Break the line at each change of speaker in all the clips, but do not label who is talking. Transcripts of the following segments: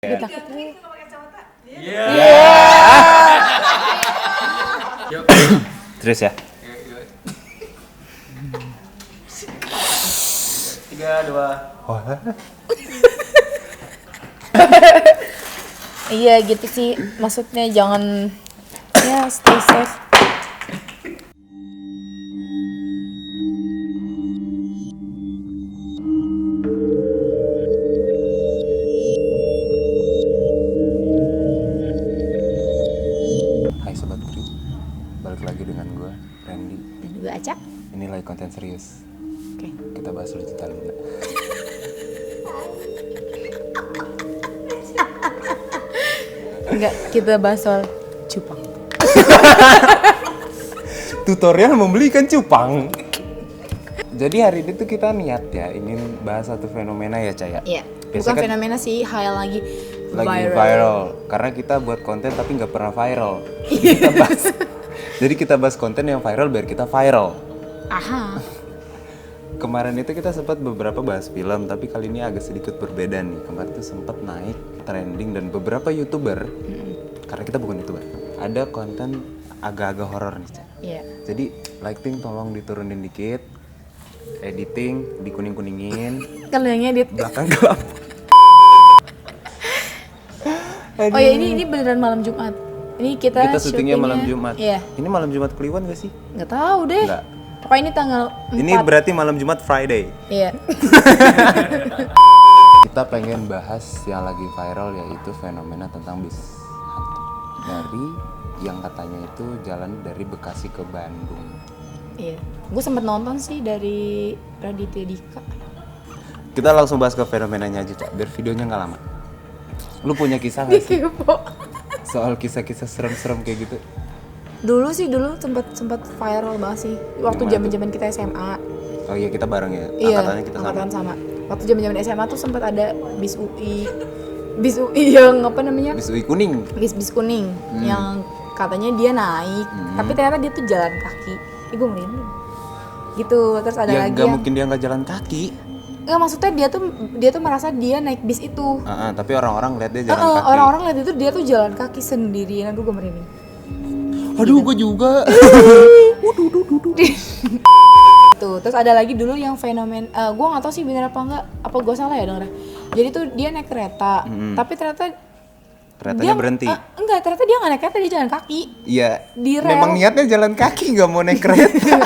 Gak takut.
Terus ya.
3, 2.
Iya gitu sih, maksudnya jangan ya stay safe.
Hai Sobat Bri, balik lagi dengan gue, Randy.
Dan gue Acak.
Ini lagi konten serius.
Oke.
Kita bahas Lucinta Luna.
Enggak, kita bahas soal cupang.
Tutorial membeli ikan cupang. Jadi hari ini tuh kita niat ya, ingin bahas satu fenomena ya Caya.
Iya.
Biasanya
Bukan
kan
fenomena sih, hal lagi
viral. Karena kita buat konten tapi nggak pernah viral. Kita bahas. Jadi kita bahas konten yang viral biar kita viral.
Aha.
Kemarin itu kita sempat beberapa bahas film, tapi kali ini agak sedikit berbeda nih. Kemarin tuh sempat naik trending dan beberapa YouTuber, karena kita bukan YouTuber, ada konten agak-agak horor nih, Cak.
Iya.
Jadi lighting tolong diturunin dikit, editing dikuning-kuningin,
Kalau yang edit.
belakang gelap.
Oh ya, ini beneran malam Jumat. Ini kita
syutingnya malam Jumat.
Iya.
Ini malam Jumat Kliwon gak sih?
Nggak tahu deh.
Nggak.
Pokoknya ini tanggal 4.
Ini berarti malam Jumat Friday.
Iya.
Kita pengen bahas yang lagi viral, yaitu fenomena tentang bis hantu. Dari yang katanya itu jalan dari Bekasi ke Bandung.
Iya. Gue sempet nonton sih dari Raditya Dika.
Kita langsung bahas ke fenomenanya aja, Cak, biar videonya nggak lama. Lu punya kisah nggak sih
Kepo.
soal kisah-kisah serem-serem kayak gitu?
Dulu sempet viral banget sih. Waktu
Gimana
zaman kita SMA.
Oh iya, kita bareng ya,
Iya,
angkatannya kita sama.
angkatan sama. Waktu zaman SMA tuh sempat ada bis UI. Bis UI yang apa namanya?
Bis UI kuning.
Bis kuning yang katanya dia naik, tapi ternyata dia tuh jalan kaki. Ih, gue merinding. Gitu, terus ada
Ya
lagi
nggak
yang
mungkin dia nggak jalan kaki.
nggak, maksudnya dia tuh merasa dia naik bis itu.
Tapi orang-orang lihat dia jalan kaki.
Orang-orang lihat itu dia tuh jalan kaki sendirian. Aduh, gue merinding.
Aduh, gue juga.
Tuh, terus ada lagi dulu yang fenomen, gue nggak tahu sih bener apa enggak, apa gue salah ya dengar. Jadi tuh dia naik kereta, tapi ternyata
Keretanya
dia
berhenti.
Enggak, ternyata dia nggak naik kereta, dia jalan kaki.
Iya.
Di rel.
Memang niatnya jalan kaki, nggak mau naik kereta.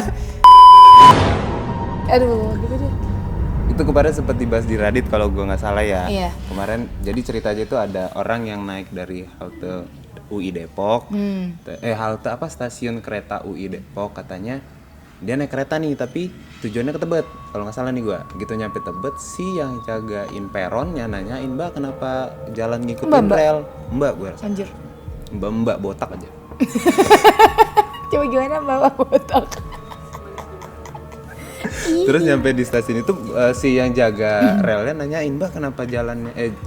Aduh, gitu deh.
Itu kemarin sempat dibahas di Reddit kalau gue nggak salah ya.
Iya.
Kemarin jadi ceritanya itu ada orang yang naik dari halte UI Depok, halte apa, stasiun kereta UI Depok, katanya dia naik kereta nih tapi tujuannya ke Tebet kalau nggak salah nih gue. Gitu nyampe Tebet, si yang jagain peronnya nanyain, Mbak kenapa jalan ngikutin
Mbak.
rel? Mbak, gue rasa
Anjir.
Mbak botak aja.
Coba gimana bawa botak?
Terus nyampe di stasiun itu si yang jaga relnya nanyain, Mbak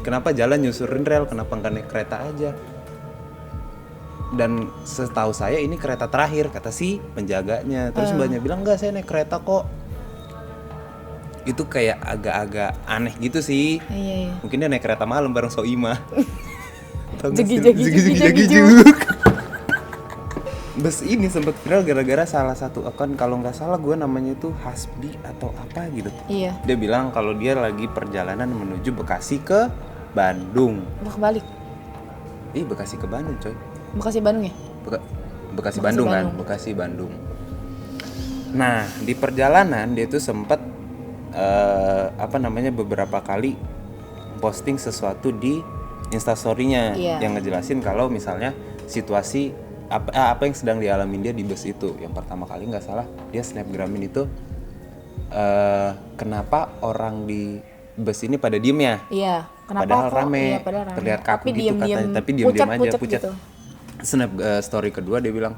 kenapa jalan nyusurin rel, kenapa nggak naik kereta aja? Dan setahu saya ini kereta terakhir, kata si penjaganya. Terus mbaknya bilang, enggak, saya naik kereta kok. Itu kayak agak-agak aneh gitu sih.
Iya.
Mungkin dia naik kereta malam bareng Soimah.
Jegi-jegi.
Bus ini sempat viral gara-gara salah satu akun, kalau nggak salah gue namanya itu Hasbi atau apa gitu.
Iya.
Dia bilang kalau dia lagi perjalanan menuju Bekasi ke Bandung.
Udah kebalik.
Bekasi ke Bandung, coy.
Bekasi Bandung ya?
Bekasi Bandung kan? Bekasi Bandung. Nah, di perjalanan dia tuh sempat beberapa kali posting sesuatu di Instastory-nya yang ngejelasin kalau misalnya situasi apa yang sedang dialami dia di bus itu. Yang pertama kali nggak salah dia snapgramin itu kenapa orang di bus ini pada diem ya?
Iya. Kenapa
Padahal
kok?
rame,
Iya, padahal rame.
terlihat kaku
Tapi
gitu
diem-diem,
katanya, tapi diem-diem aja, pucat.
gitu.
Snap story kedua dia bilang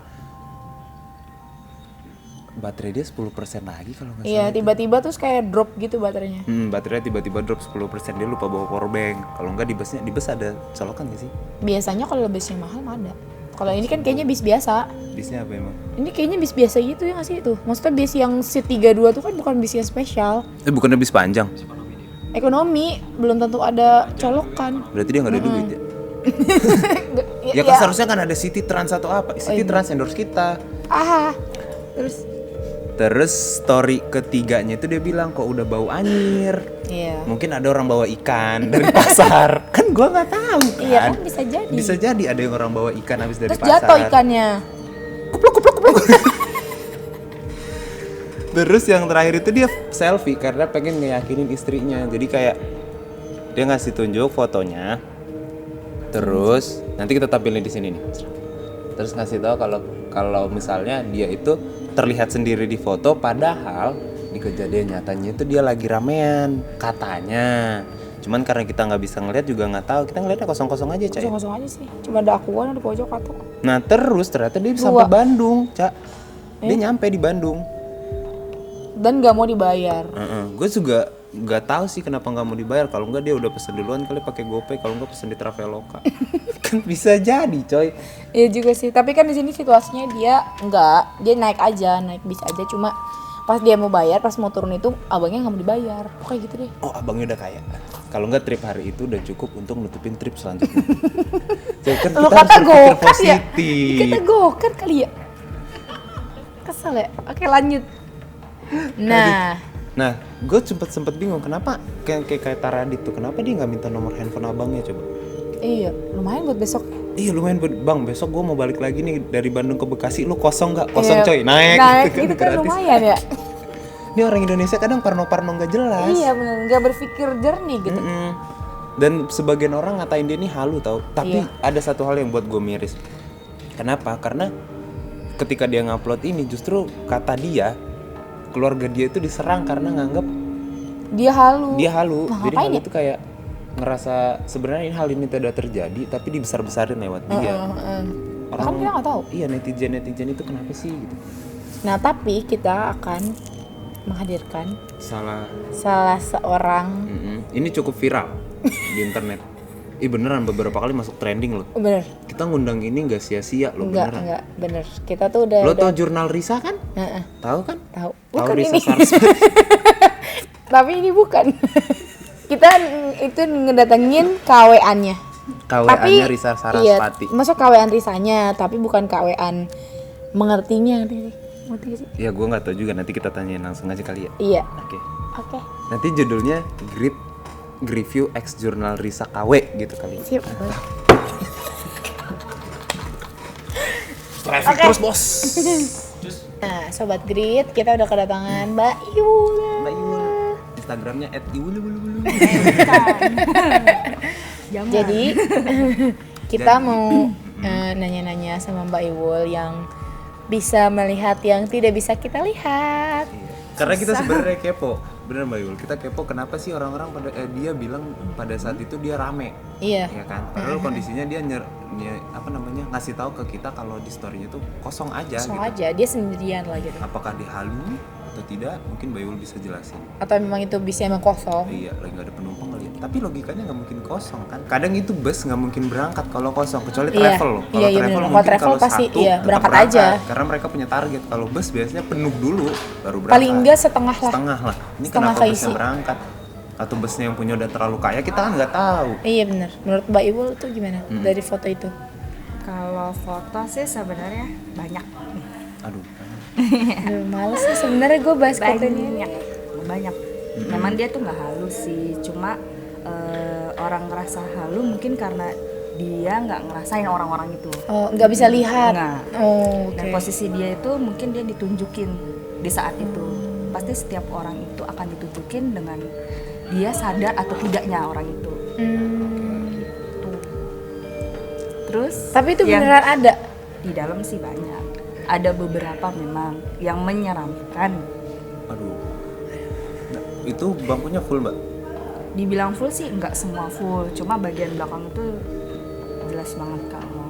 baterai dia 10% lagi kalau nggak salah.
Iya, tiba-tiba terus kayak drop gitu baterainya.
Baterainya tiba-tiba drop 10%, dia lupa bawa power bank. Kalau nggak di bus ada colokan nggak sih?
Biasanya kalau busnya mahal ada. Kalau ini kan kayaknya bis biasa.
Bisnya apa emang?
Ini kayaknya bis biasa gitu ya nggak sih itu? Maksudnya bis yang seat 32 tuh kan bukan bis yang spesial.
Bukannya bis panjang?
Ekonomi belum tentu ada colokan.
Berarti dia nggak ada duit ya?
Ya,
Ya kan seharusnya kan ada City Trans atau apa? City
iya.
Trans endorse kita.
Terus
Story ketiganya itu dia bilang kok udah bau anyir.
iya.
Mungkin ada orang bawa ikan dari pasar. Kan gua nggak tahu kan.
Iya kan bisa jadi.
Bisa jadi ada yang orang bawa ikan habis dari
Terus
pasar.
jatuh ikannya.
Terus yang terakhir itu dia selfie karena pengen ngeyakinin istrinya. Jadi kayak dia ngasih tunjuk fotonya. Terus nanti kita tampilin di sini nih. Terus ngasih tahu kalau misalnya dia itu terlihat sendiri di foto, padahal di kejadian nyatanya itu dia lagi ramean katanya. Cuman karena kita nggak bisa ngeliat juga nggak tahu. Kita ngeliatnya kosong-kosong aja, Cak.
Kosong-kosong aja sih. Cuma ada akuan di pojok atau.
Nah terus ternyata dia sampai Bandung, Cak. Dia nyampe di Bandung.
Dan nggak mau dibayar.
Gue juga nggak tahu sih kenapa nggak mau dibayar. Kalau nggak dia udah pesen duluan kali pakai GoPay. Kalau nggak pesen di Traveloka. Kan bisa jadi, coy.
Iya juga sih. Tapi kan di sini situasinya dia naik aja, naik bis aja. Cuma pas dia mau bayar, pas mau turun itu abangnya nggak mau dibayar. Kayak gitu deh.
Oh abangnya udah kaya. Kalau nggak trip hari itu udah cukup untuk nutupin trip selanjutnya. Jadi kan
Lu
kita
kata
harus berpikir
go-kart ya?
positif.
Kita go-kart kali ya? Kesel ya? Oke lanjut.
Nah, gue sempet bingung kenapa kayak Taradit tuh, kenapa dia nggak minta nomor handphone abangnya coba?
Iya, lumayan buat besok.
Iya lumayan bang, besok gue mau balik lagi nih dari Bandung ke Bekasi, lu kosong nggak? Kosong coy, naik
Itu kan
gratis.
lumayan ya.
Ini orang Indonesia kadang parno nggak jelas.
Iya benar, nggak berpikir jernih gitu.
Dan sebagian orang ngatain dia ini halu tau. Tapi
Iya.
ada satu hal yang buat gue miris. Kenapa? Karena ketika dia ngupload ini justru kata dia, keluarga dia itu diserang karena nganggep
Dia halu.
Nah, jadi
ngapain
halu
ya?
itu kayak ngerasa sebenarnya hal ini tidak terjadi tapi dibesar-besarin lewat dia.
Kan dia nggak tahu.
Iya, netizen itu kenapa sih gitu?
Nah tapi kita akan menghadirkan
Salah.
salah seorang.
Ini cukup viral di internet. Ih beneran beberapa kali masuk trending loh.
Bener.
Kita ngundang ini nggak sia-sia loh, beneran.
Enggak, bener. Kita tuh udah.
Lo tau jurnal Risa kan? Tahu kan?
Tahu.
Tahu
Bukan
Risa
ini.
Sarasvati.
Tapi ini bukan. Kita itu ngedatengin KW-annya.
KWA-nya Risa Sarasvati.
Iya, masuk KW-an Risanya, tapi bukan KW-an mengertinya. Ngerti gak sih?
Ya gue nggak tahu juga, nanti kita tanyain langsung aja kali ya.
Iya.
Oke.
Oke.
Nanti judulnya Review X Jurnal Risa KW gitu kali.
Siap.
Traffic terus bos.
Nah, sobat Grit, kita udah kedatangan Mbak Iwul.
Mbak Iwul. Instagramnya @iwul.
Jadi kita mau nanya-nanya sama Mbak Iwul yang bisa melihat yang tidak bisa kita lihat.
Karena kita sebenarnya kepo, bener Mbak Iwul. Kita kepo kenapa sih orang-orang pada dia bilang pada saat itu dia rame,
Iya.
ya kan? Padahal kondisinya dia ngasih tahu ke kita kalau di story-nya tuh kosong aja.
Kosong
gitu.
aja, dia sendirian lah gitu.
Apakah dia halu atau tidak? Mungkin Mbak Iwul bisa jelasin.
Atau memang itu bisa emang kosong?
Iya, lagi nggak ada penumpang kali ya. Tapi logikanya nggak mungkin kosong kan? Kadang itu bus nggak mungkin berangkat kalau kosong, kecuali
Iya.
travel loh.
Iya, bener.
mungkin
Kalau travel pasti
satu
iya,
tetap
berangkat aja.
Karena mereka punya target. Kalau bus biasanya penuh dulu baru berangkat.
Paling enggak setengah lah.
Setengah lah. Ini
Setengah
kenapa busnya
keisi.
berangkat? Atau busnya yang punya udah terlalu kaya kita kan nggak tahu.
Iya benar. Menurut Mbak Iwul tuh gimana dari foto itu?
Kalau foto sih sebenarnya banyak.
Aduh.
Aduh, males sih sebenarnya gue bahas foto ini.
Banyak. Memang dia tuh nggak halus sih, cuma orang ngerasa halu mungkin karena dia nggak ngerasain orang-orang itu.
Oh, nggak bisa lihat.
Nggak.
Oh, oke.
Dan posisi dia itu mungkin dia ditunjukin di saat itu. Pasti setiap orang itu akan ditunjukin dengan dia sadar atau tidaknya orang itu. Tuh. Terus
Tapi itu
yang
beneran ada.
di dalam sih banyak. Ada beberapa memang yang menyeramkan.
Aduh. Nah, itu bangkunya full Mbak.
Dibilang full sih nggak semua full, cuma bagian belakang itu jelas banget kalau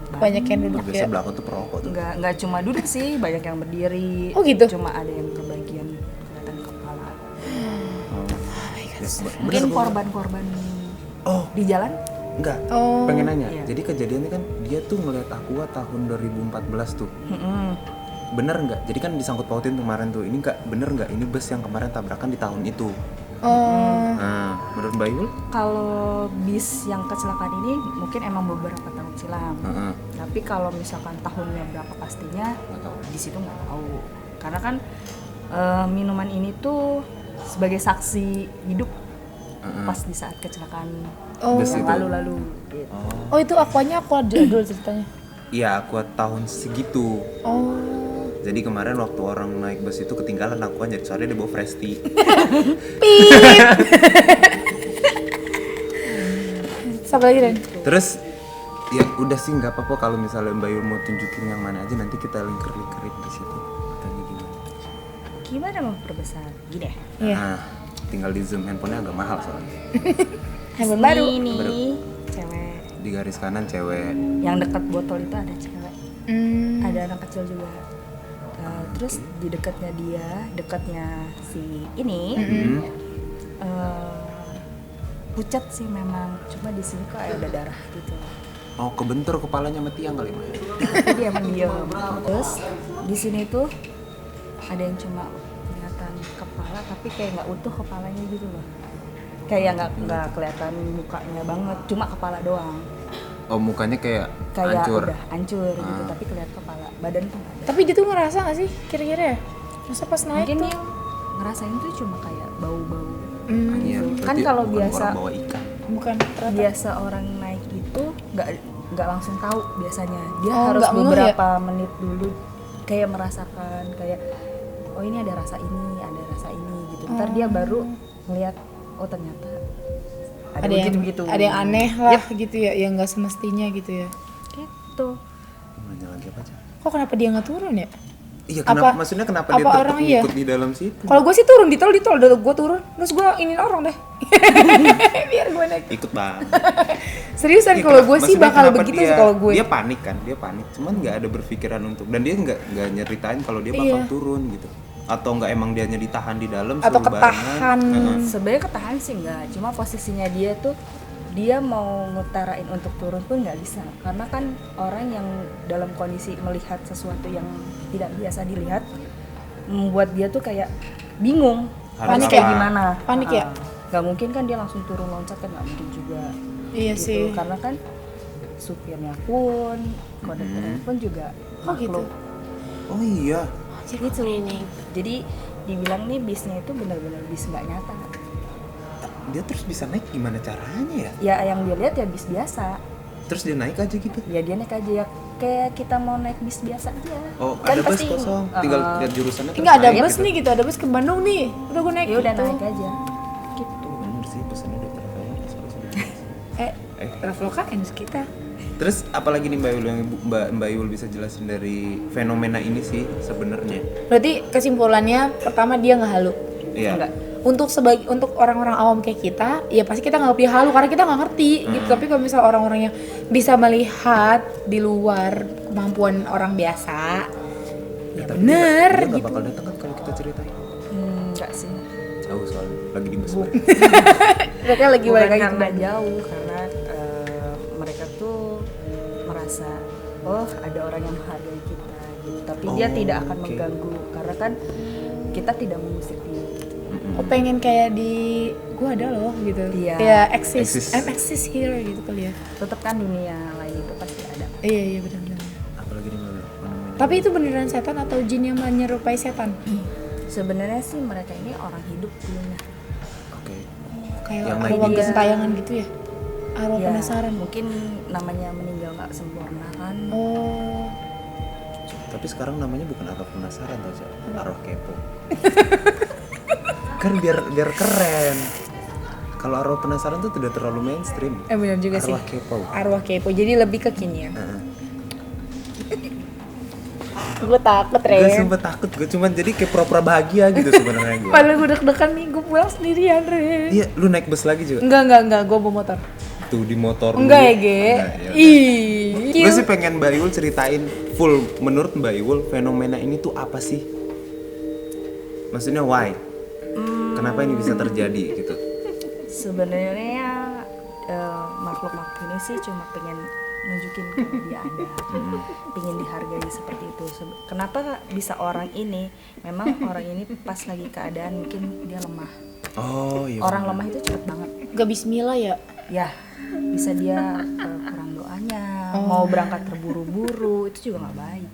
Banyak yang duduk
Biasa
ya.
belakang tuh perokok tuh.
nggak cuma duduk sih, banyak yang berdiri.
Oh, gitu?
Cuma ada yang ke bagian kelihatan kepala.
Ya,
Mungkin
bener,
korban-korban
Oh.
di jalan.
Enggak,
Oh.
pengen nanya.
Iya.
Jadi kejadiannya kan dia tuh ngeliat Aqua tahun 2014 tuh. Bener nggak? Jadi kan disangkut pautin kemarin tuh. Ini nggak bener nggak? Ini bus yang kemarin tabrakan di tahun itu.
Oh.
Nah, menurut Mbak Iul?
Kalau bis yang kecelakaan ini mungkin emang beberapa tahun silam. Tapi kalau misalkan tahunnya berapa pastinya,
Nggak tahu.
di situ nggak tahu. Karena kan minuman ini tuh sebagai saksi hidup pas di saat kecelakaan
Bus
yang
itu.
lalu-lalu. Gitu.
Oh itu aquanya aqua jadul ceritanya.
Iya, aku tahun segitu.
Oh.
Jadi kemarin waktu orang naik bus itu ketinggalan aku jadi soalnya dia bawa fresh tea.
Siapa lagi Dan?
Terus ya udah sih nggak apa-apa kalau misalnya Mbak Iul mau tunjukin yang mana aja nanti kita lingker-lingkerin di situ. Tanya gimana?
Gimana memperbesar? Gini ya.
Iya.
Nah, tinggal di zoom handphonenya agak mahal soalnya.
Handphone baru.
Ini
Baru.
cewek.
Di garis kanan cewek.
Yang dekat botol itu ada cewek.
Hmm.
Ada anak kecil juga. Terus di dekatnya si ini pucat sih memang, cuma di sini kok ada darah gitu.
Oh, kebentur kepalanya sama tiang kali Mbak.
Jadi dia mendiam. Terus di sini tuh ada yang cuma kelihatan kepala tapi kayak nggak utuh kepalanya gitu loh. Kayak nggak kelihatan mukanya banget, cuma kepala doang.
Oh, mukanya kayak
Kayak
hancur.
udah hancur gitu, tapi kelihatan kepala, badan tuh nggak ada.
Tapi dia tuh ngerasa gak sih kira-kira ya? Masa pas naik
Mungkin
tuh?
dia ngerasain tuh cuma kayak bau-bau.
Anjir,
Kan
berarti
kalau
bukan
biasa
orang bawa ikan.
Bukan ternyata.
biasa orang naik itu nggak langsung tahu biasanya. Dia
Oh,
harus
nggak ngeh
beberapa menit dulu kayak merasakan kayak oh ini ada rasa ini gitu. Ntar dia baru ngeliat oh ternyata ada
yang
begitu-begitu.
ada yang aneh lah gitu ya, yang nggak semestinya gitu ya.
Gitu.
Nanya lagi apa aja?
Kok kenapa dia nggak turun ya?
Iya, kenapa?
Apa-
Maksudnya kenapa
apa
dia tetap
orang iya?
ikut di dalam situ?
Kalau gue sih turun di tol udah gue turun, terus gue iniin orang deh. Biar gue naik.
Ikut bang.
Seriusan
Iya,
kalau gue sih
maksudnya
bakal
kenapa
begitu
dia,
sih kalau gue.
Dia panik kan, dia panik. Cuman nggak ada berpikiran untuk dan dia nggak nyeritain kalau dia bakal
Iya.
turun gitu. Atau nggak emang dianya ditahan di dalam
Atau
suruh barengan.
ketahan.
Sebenarnya ketahan sih enggak, cuma posisinya dia tuh dia mau ngutarain untuk turun pun nggak bisa karena kan orang yang dalam kondisi melihat sesuatu yang tidak biasa dilihat membuat dia tuh kayak bingung
Harus
panik kayak
apa?
gimana.
Panik ya?
Nggak mungkin kan dia langsung turun loncat kan nggak mungkin juga.
Iya
Gitu.
sih.
Karena kan supirnya pun kondektornya pun juga
Oh, gitu.
makhluk.
Oh iya.
Gitu. Jadi dibilang nih bisnya itu benar-benar bis nggak nyata.
Dia terus bisa naik gimana caranya ya?
Ya yang dia lihat ya bis biasa.
Terus dia naik aja gitu.
Ya dia naik aja ya kayak kita mau naik bis biasa aja.
Oh,
Kan
ada bus
pasti,
kosong. Tinggal lihat jurusannya terus
Enggak ada
naik
bus
gitu.
nih gitu, ada bus ke Bandung nih. Udah gue naik
ya udah
gitu.
naik aja. Gitu.
Bener sih pesannya udah terbatas
Traveloka enak kita.
Terus apalagi nih Mbak Iul yang Mbak Iul bisa jelasin dari fenomena ini sih sebenarnya?
Berarti kesimpulannya pertama dia nggak halu.
Iya.
Enggak.
Untuk orang-orang awam kayak kita, ya pasti kita nggak lebih halu karena kita nggak ngerti gitu. Tapi kalau misal orang-orang yang bisa melihat di luar kemampuan orang biasa, ya
Tapi
bener
dia nggak
gitu.
bakal datang kan kalau kita ceritain.
Enggak sih.
Jauh soalnya lagi di bus.
Mereka lagi
Bukan
balik lagi ke
karena
Bandung.
jauh karena mereka tuh merasa oh ada orang yang menghargai kita gitu. Tapi dia
Oh,
tidak akan
oke.
mengganggu karena kan kita tidak mengusir dia.
Oh, pengen kayak di gua ada loh gitu.
Iya.
Ya exist.
Exist.
I'm exist here gitu kali ya.
Tetap kan dunia lain itu pasti ada.
Iya benar-benar.
Apalagi nih Mbak Iul? Fenomena.
Tapi itu beneran setan atau jin yang menyerupai setan?
Sebenarnya sih mereka ini orang hidup dulunya.
Oke.
Kayak
Yang
arwah
dia-
gentayangan gitu ya? Arwah
Ya,
penasaran.
mungkin namanya meninggal nggak sempurna kan.
Oh.
Tapi sekarang namanya bukan arwah penasaran tau Cak? Arwah kepo. Kan biar keren. Kalau arwah penasaran tuh tidak terlalu mainstream.
Benar juga sih.
Arwah kepo.
Arwah kepo. Jadi lebih kekinian.
Heeh.
Gue takut,
Gue
Ren.
sempet takut, gue cuman jadi kayak pura-pura bahagia gitu sebenarnya gue.
Padahal gue deg-degan nih, gue pulang sendirian, Ren.
Iya, lu naik bus lagi juga?
Enggak, gue bawa motor.
Tuh di motor
Enggak
dulu.
ya, Ge?
Enggak, ya udah.
Ih.
Gue sih pengen Mbak Iul ceritain full. Menurut Mbak Iul, fenomena ini tuh apa sih? Maksudnya why? Kenapa ini bisa terjadi gitu?
Sebenarnya makhluk-makhluk ini sih cuma pengen nunjukin kalau dia ada, pengen dihargai seperti itu. Kenapa bisa orang ini? Memang orang ini pas lagi keadaan mungkin dia lemah.
Oh iya.
Orang lemah itu cepet banget.
Gak bismillah ya.
Ya, bisa dia kurang doanya, mau berangkat terburu-buru itu juga nggak baik.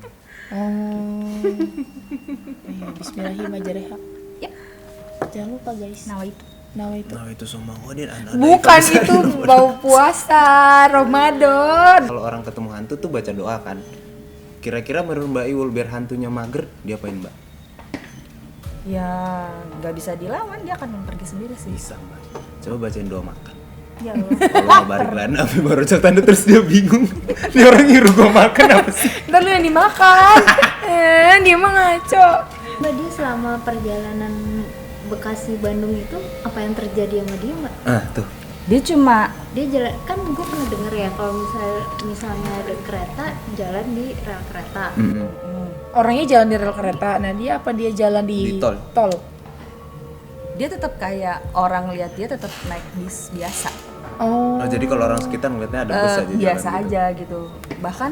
Oh. Iya, bismillahirrahmanirrahim.
Ya,
Jangan lupa guys. Nawa itu.
Nah itu semua godin anak.
Bukan itu bau puasa Ramadan.
Kalau orang ketemu hantu tuh baca doa kan. Kira-kira menurut Mbak Iwul biar hantunya mager, diapain Mbak?
ya nggak bisa dilawan, dia akan pergi sendiri sih.
Bisa Mbak. Coba bacain doa makan.
Ya Allah.
Kalau balik lana tapi baru cek tanda terus dia bingung. Ini orang nyuruh gua makan apa sih?
Ntar lu yang dimakan. Dia mah ngaco.
Mbak, dia selama perjalanan Bekasi Bandung itu apa yang terjadi sama dia, Mbak?
Ah tuh.
Dia cuma
Dia jalan, kan gue pernah denger ya kalau misalnya ada kereta jalan di rel kereta.
Orangnya jalan di rel kereta. Nah, dia apa dia jalan di
Di tol.
dia tetap kayak orang lihat dia tetap naik bis biasa.
Oh.
Oh, jadi kalau orang sekitar ngeliatnya ada bus aja
Biasa
jalan gitu.
aja gitu. Bahkan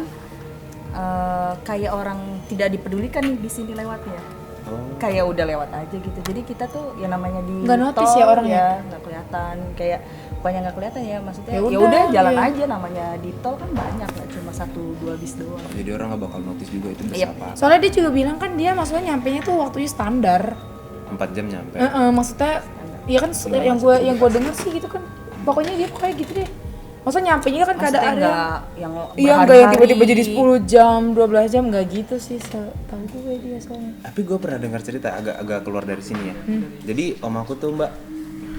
kayak orang tidak dipedulikan nih bis ini lewatnya.
Oh.
Kayak udah lewat aja gitu. Jadi kita tuh yang namanya di
Nggak notice
tol
ya orangnya?
nggak kelihatan. Kayak bukannya nggak kelihatan ya, maksudnya
Ya
ya
udah,
udah jalan
iya.
aja, namanya di tol kan banyak, nggak cuma 1-2 bis doang.
Jadi orang nggak bakal notice juga itu bus
Yep.
apa.
Soalnya dia juga bilang kan dia maksudnya nyampenya tuh waktunya standar.
4 jam nyampe.
Maksudnya ya kan yang gue denger sih gitu kan. Pokoknya dia kayak gitu deh. Maksudnya nyampenya kan
Maksudnya
keadaan
nggak yang
iya enggak yang
berhari-hari.
tiba-tiba jadi 10 jam, 12 jam enggak gitu sih. Tahu gue dia soalnya.
Tapi gue pernah dengar cerita agak keluar dari sini ya. Jadi om aku tuh Mbak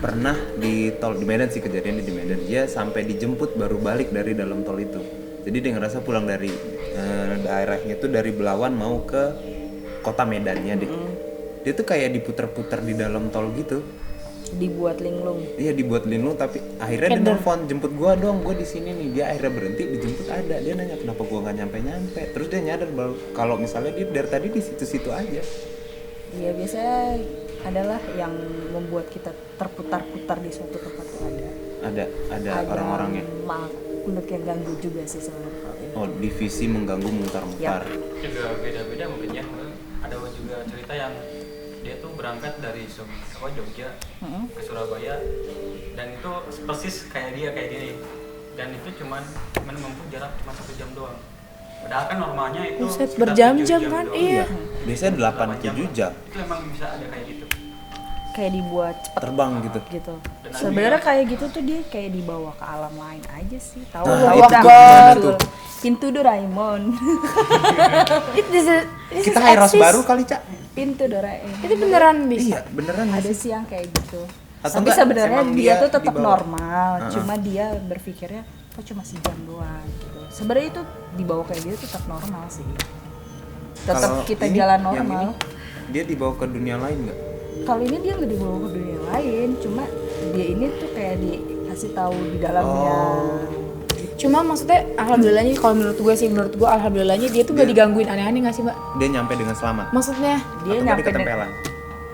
pernah di tol di Medan sih, kejadiannya di Medan. Dia sampai dijemput baru balik dari dalam tol itu. Jadi dia ngerasa pulang dari daerahnya tuh dari Belawan mau ke kota Medannya deh. Dia tuh kayak diputer-puter di dalam tol gitu.
Dibuat linglung.
Iya dibuat linglung, tapi akhirnya dia nelfon, jemput gua dong, gua di sini nih. Dia akhirnya berhenti, dijemput ada. Dia nanya kenapa gua nggak nyampe. Terus dia nyadar bahwa kalau misalnya dia dari tadi di situ-situ aja.
Iya, biasanya adalah yang membuat kita terputar-putar di suatu tempat tuh
Ada orang-orangnya.
Makhluk yang ganggu juga sih sebenarnya.
Oh, divisi mengganggu mutar-mutar.
Juga beda-beda mungkin ya. Ada juga cerita yang dia tuh berangkat dari Jogja ke Surabaya, dan itu persis kayak gini, dan itu cuman menempuh jarak cuma 1 jam doang. Padahal kan normalnya itu
Buset,
sekitar
berjam-jam
7 jam
kan,
doang.
iya.
Biasanya 8-7 jam
Itu emang bisa ada kayak gitu.
Kayak dibuat cepet
terbang gitu.
gitu. Sebenarnya kayak gitu tuh dia kayak dibawa ke alam lain aja sih. Tahu
Nah,
nggak?
itu
Udah,
gimana
betul.
tuh?
Pintu Doraemon.
This
Kita
is
Heroes
exist.
baru kali, Cak.
Pintu Doraemon.
Itu beneran bisa.
Iya, beneran
Ada
sih.
sih yang kayak gitu.
Atau
Tapi
enggak,
sebenarnya
emang
dia
dia
tuh tetap
dibawa?
normal, cuma dia berpikirnya kok cuma sejam doang gitu. Sebenarnya itu dibawa kayak gitu tetap normal sih. Tetap
Kalau
kita
ini,
jalan
yang
normal.
ini, dia dibawa ke dunia lain nggak?
Kalau ini dia nggak dibawa ke dunia lain, cuma dia ini tuh kayak dikasih tahu di dalamnya.
Cuma maksudnya alhamdulillahnya kalau menurut gue alhamdulillahnya dia tuh gak digangguin aneh-aneh gak sih, Mbak?
Dia nyampe dengan selamat.
Maksudnya
Dia
Atau
nyampe
ketempelan.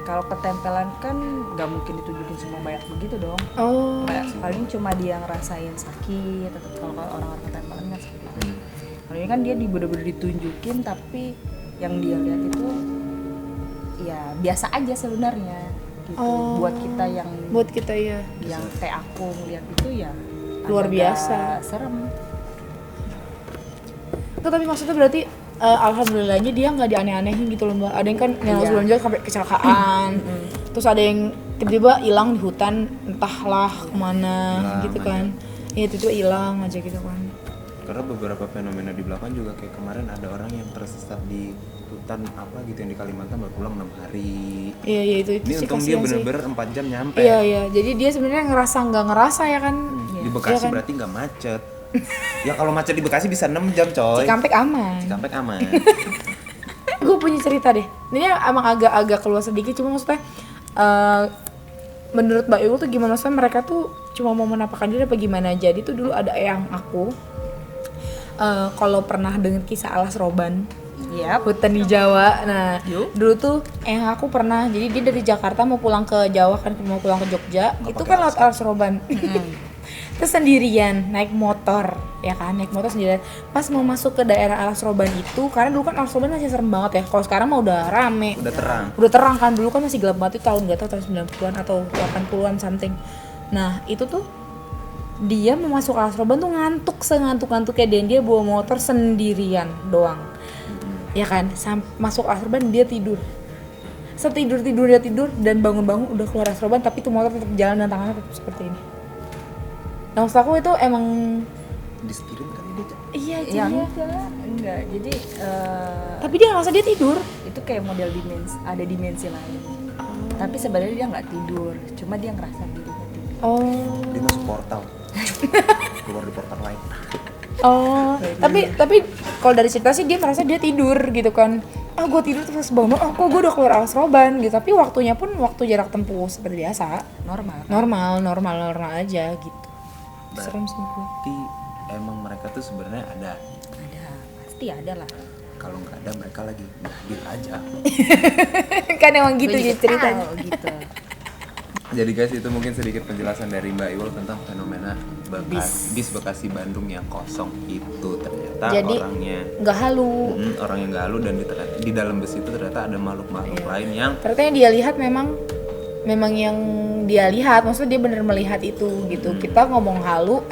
Kalau ketempelan kan nggak mungkin ditunjukin semua banyak begitu dong.
oh
Paling cuma dia ngerasain sakit, atau kalau orang-orang ketempelan kan seperti itu. Kalau ini kan dia bener-bener ditunjukin, tapi yang dia lihat itu ya biasa aja sebenarnya gitu. Buat kita
buat kita ya.
yang kayak aku ngeliat itu ya
Luar
agak
biasa.
serem.
Itu tapi maksudnya berarti alhamdulillahnya dia nggak dianeh-anehin gitu loh, Mbak. Ada yang kan yang sebelum juga sampai kecelakaan. Terus ada yang tiba-tiba hilang di hutan entahlah kemana gitu kan. Iya tiba-tiba hilang aja gitu kan.
Karena beberapa fenomena di belakang juga kayak kemarin ada orang yang tersesat di hutan apa gitu yang di Kalimantan baru pulang 6 hari.
Iya itu
Ini
sih
untung dia
kasihan sih.
bener-bener 4 jam nyampe.
Iya jadi dia sebenarnya ngerasa nggak ngerasa ya kan.
Di Bekasi
Iya kan?
berarti nggak macet. Ya kalau macet di Bekasi bisa 6 jam coy.
Cikampek aman.
Cikampek aman.
Gue punya cerita deh. Ini emang agak keluar sedikit, cuma maksudnya menurut Mbak Iul tuh gimana, maksudnya mereka tuh cuma mau menampakkan diri apa gimana. Jadi tuh dulu ada eyang aku kalau pernah dengar kisah Alas Roban,
Yap.
hutan di Jawa. Nah
Yuk.
dulu tuh eyang aku pernah, jadi dia dari Jakarta mau pulang ke Jawa kan, mau pulang ke Jogja, itu kan lewat Alas Roban. terus sendirian naik motor, ya kan, naik motor sendirian. Pas mau masuk ke daerah Alas Roban itu, karena dulu kan Alas Roban masih serem banget ya. Kalau sekarang mah udah rame. Udah terang kan, dulu kan masih gelap banget itu tahun nggak tahu tahun 90-an atau 80-an something. Nah, itu tuh dia mau masuk Alas Roban tuh ngantuk sengantuk-ngantuknya, dan dia bawa motor sendirian doang. Ya kan, masuk Alas Roban dia tidur. Setidur dia tidur dan bangun-bangun udah keluar Alas Roban, tapi tuh motor tetap jalan dan tangannya tetap seperti ini. Nah, maksud aku itu emang
Disetirin kali dia.
iya
Ya
jadi
enggak. Jadi
tapi dia ngerasa dia tidur.
itu kayak model ada dimensi lain. Tapi sebenarnya dia nggak tidur, cuma dia ngerasa dirinya tidur.
Oh.
Dia masuk portal. Keluar di portal lain.
Oh, tapi kalau dari cerita sih dia merasa dia tidur gitu kan. Gue tidur terus bangun, kok gue udah keluar Alas Roban gitu. Tapi waktunya pun waktu jarak tempuh seperti biasa. Normal aja gitu. Serem sih gue.
Berarti emang mereka tuh sebenarnya ada.
Pasti ada lah.
Kalau nggak ada mereka lagi hadir aja.
Kan emang gitu
Gue
ya
juga
ceritanya.
tahu gitu.
Jadi guys, itu mungkin sedikit penjelasan dari Mbak Iwul tentang fenomena bis Bekasi Bandung yang kosong itu. Ternyata
Jadi,
orangnya
nggak halu.
orangnya nggak halu, dan di dalam bus itu ternyata ada makhluk-makhluk lain yang
Ternyata yang dia lihat memang yang dia lihat, maksudnya dia bener melihat itu gitu. Kita ngomong halu,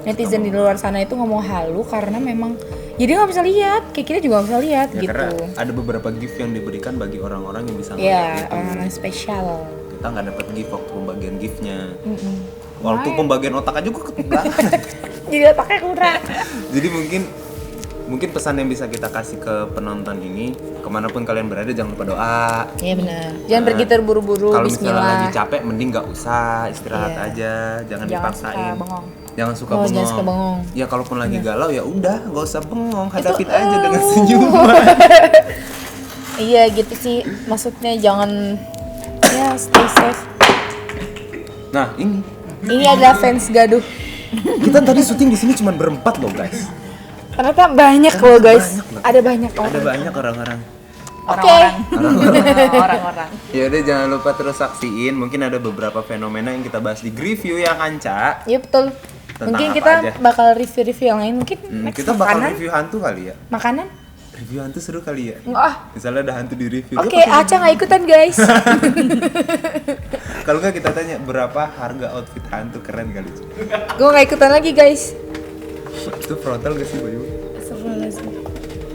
netizen di luar sana itu ngomong halu karena memang jadi nggak bisa lihat, kayak kita juga nggak bisa lihat
ya,
gitu.
karena ada beberapa gift yang diberikan bagi orang-orang yang bisa
Iya,
melihat itu.
orang-orang spesial.
Kita nggak dapat gift waktu pembagian giftnya. Waktu pembagian otak aja gue ketinggalan.
Jadi otaknya kurang.
Jadi mungkin pesan yang bisa kita kasih ke penonton ini, kemanapun kalian berada jangan lupa doa.
Iya benar. Jangan pergi terburu-buru.
Kalau misalnya
Bismillah.
lagi capek, mending nggak usah, istirahat aja, jangan dipaksain. Jangan suka bengong.
Jangan suka bengong.
Ya kalaupun lagi galau ya udah, nggak usah bengong, hadapin aja dengan senyuman.
Iya gitu sih, maksudnya jangan ya stay safe.
Nah
Ini adalah fans gaduh.
kita tadi syuting di sini cuma berempat loh guys.
Ternyata banyak loh guys. Ada banyak
Ada
orang.
banyak orang-orang.
Oke.
Orang-orang.
Ya udah, jangan lupa terus saksiin. Mungkin ada beberapa fenomena yang kita bahas di review yang Anca.
Iya betul.
Tentang
Mungkin
apa
kita
aja?
bakal review-review yang lain. Mungkin next
Kita bakal
makanan.
review hantu kali ya.
Makanan?
Review hantu seru kali ya.
Enggak ah.
Misalnya ada hantu di review.
Oke, Aca nggak ikutan guys.
Kalau nggak kita tanya berapa harga outfit hantu, keren kali.
Gue nggak ikutan lagi guys.
Itu frontal gak sih Bayu?
Astagfirullahaladzim.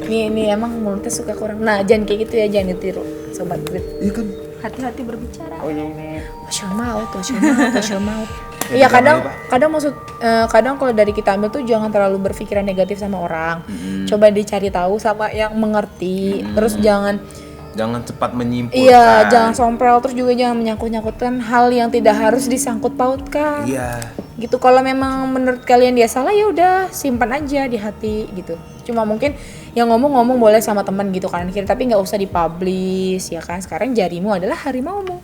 Nih emang mulutnya suka kurang. Nah jangan kayak gitu ya, jangan ditiru sobat grit.
Iya kan.
Hati-hati berbicara.
Oh iya.
Masya maut. Iya kadang kalau dari kita ambil tuh jangan terlalu berpikiran negatif sama orang. Coba dicari tahu sama yang mengerti. Terus jangan
cepat menyimpulkan.
Iya, jangan sompral, terus juga jangan menyangkut-nyangkutkan hal yang tidak harus disangkut pautkan.
Iya.
Gitu, kalau memang menurut kalian dia salah ya udah simpan aja di hati gitu. Cuma mungkin yang ngomong boleh sama teman gitu kanan kiri, tapi nggak usah dipublish ya kan. Sekarang jarimu adalah harimaumu.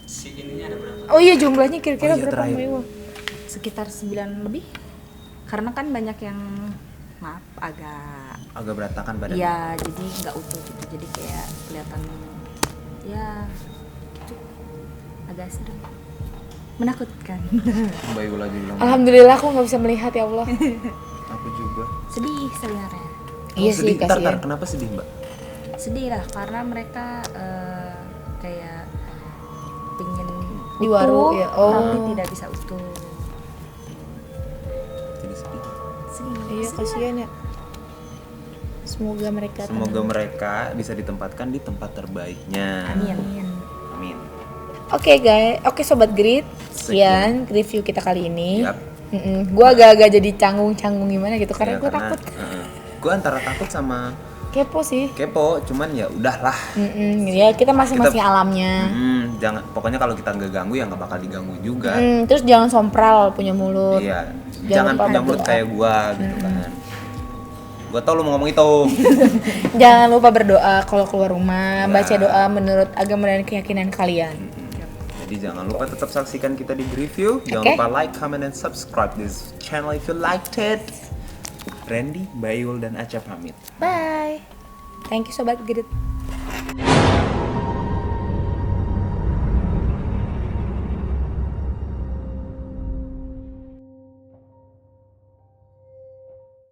Si ininya ada berapa?
Oh iya, jumlahnya kira-kira
Oh iya,
berapa
terakhir.
Mbak Iwa?
Sekitar 9 lebih. Karena kan banyak yang
Agak berantakan badannya.
Iya, jadi nggak utuh gitu. Jadi kayak kelihatan ya gitu. Agak serem. Menakutkan.
Mbak Iwul aja bilang.
Alhamdulillah aku nggak bisa melihat ya Allah.
Aku juga.
Sedih sebenarnya.
Iya
Oh,
sih,
sedih. Ntar,
kasihan.
kenapa sedih Mbak?
Sedih lah karena mereka kayak pingin
Diwaru,
utuh,
ya. Oh.
tapi tidak bisa utuh.
Jadi sedih.
Sedih.
Iya, kasihan ya. Semoga mereka
Semoga mereka bisa ditempatkan di tempat terbaiknya.
Amin.
Amin.
Oke guys, oke sobat grit, sekian review kita kali ini.
Yap.
Gue agak-agak jadi canggung gimana gitu karena
Ya,
gue takut.
Gue antara takut sama
Kepo sih.
kepo, cuman ya udahlah.
Ya kita masing-masing alamnya.
Jangan, pokoknya kalau kita nggak ganggu ya nggak bakal diganggu juga.
Terus jangan sompral punya mulut.
Iya.
Jangan
Jangan
lupa
punya mulut
berdoa.
kayak gua gitu kan. Gua tau lu mau ngomong itu.
Jangan lupa berdoa kalau keluar rumah, baca doa menurut agama dan keyakinan kalian.
Jadi jangan lupa tetap saksikan kita di review. Jangan
Oke.
lupa like, comment, dan subscribe this channel if you liked it. Randy, Bayul, dan Aca pamit.
Bye. Thank you sobat grit.